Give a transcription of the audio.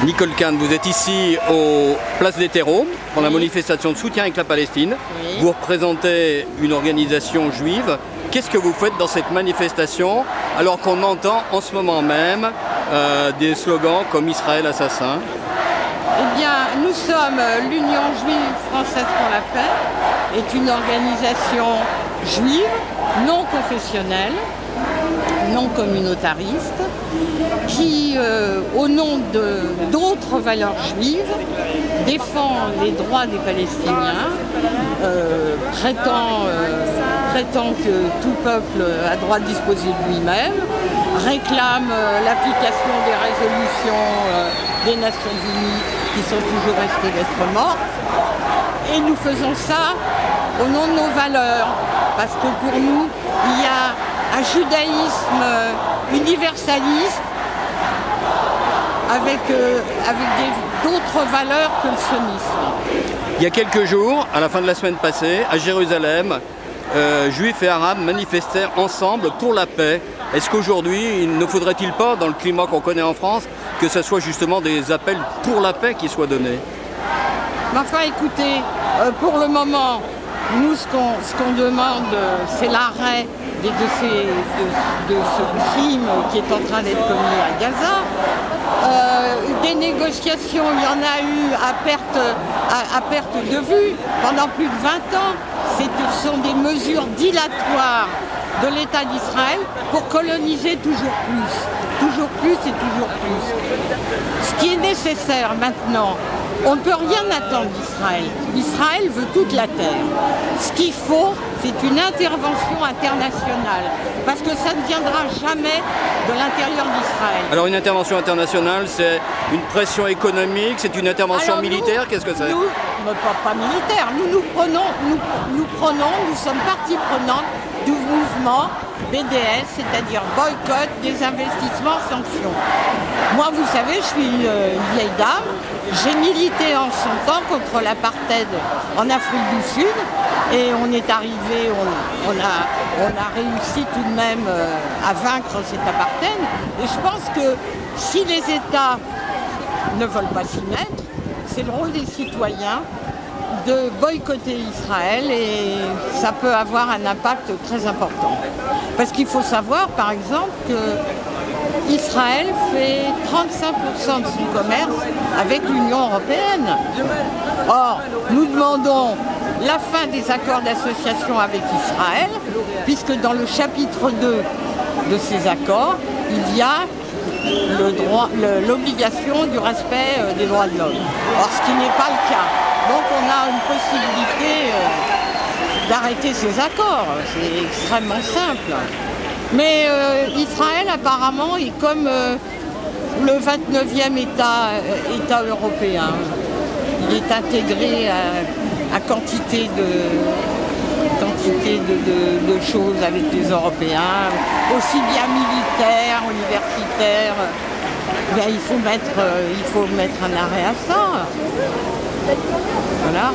Nicole Kahn, vous êtes ici aux Place des Terreaux pour la manifestation de soutien avec la Palestine. Oui. Vous représentez une organisation juive. Qu'est-ce que vous faites dans cette manifestation alors qu'on entend en ce moment même des slogans comme Israël assassin? Eh bien, nous sommes l'Union juive française pour la paix, est une organisation juive, non confessionnelle, non communautariste, qui, au nom d'autres valeurs juives, défend les droits des Palestiniens, prétend que tout peuple a droit de disposer de lui-même, réclame l'application des résolutions des Nations Unies qui sont toujours restées lettres mortes. Et nous faisons ça au nom de nos valeurs, parce que pour nous, il y a un judaïsme universaliste avec d'autres valeurs que le sionisme. Il y a quelques jours, à la fin de la semaine passée, à Jérusalem, juifs et arabes manifestèrent ensemble pour la paix. Est-ce qu'aujourd'hui, ne faudrait-il pas, dans le climat qu'on connaît en France, que ce soit justement des appels pour la paix qui soient donnés? Enfin, écoutez, pour le moment, nous, ce qu'on demande, c'est l'arrêt de ce crime qui est en train d'être commis à Gaza. Des négociations, il y en a eu à perte de vue pendant plus de 20 ans. Ce sont des mesures dilatoires de l'État d'Israël pour coloniser toujours plus et toujours plus. Ce qui est nécessaire maintenant, on ne peut rien attendre d'Israël. Israël veut toute la terre. Ce qu'il faut, c'est une intervention internationale, parce que ça ne viendra jamais de l'intérieur d'Israël. Alors une intervention internationale, c'est une pression économique, c'est une intervention militaire, qu'est-ce que c'est? Nous, pas militaire, nous sommes partie prenante du mouvement BDS, c'est-à-dire boycott, désinvestissement, sanctions. Moi, vous savez, je suis une vieille dame, j'ai milité en son temps contre l'apartheid en Afrique du Sud, et on est arrivé, on a réussi tout de même à vaincre cet apartheid. Et je pense que si les États ne veulent pas s'y mettre, c'est le rôle des citoyens de boycotter Israël, et ça peut avoir un impact très important. Parce qu'il faut savoir, par exemple, que Israël fait 35% de son commerce avec l'Union européenne. Or, nous demandons la fin des accords d'association avec Israël, puisque dans le chapitre 2 de ces accords, il y a l'obligation du respect des droits de l'homme. Or, ce qui n'est pas le cas. Donc on a une possibilité d'arrêter ces accords. C'est extrêmement simple. Mais Israël, apparemment, est comme le 29e État européen. Il est intégré à quantité de choses avec les Européens, aussi bien militaires, universitaires. Ben, il faut mettre un arrêt à ça. Voilà.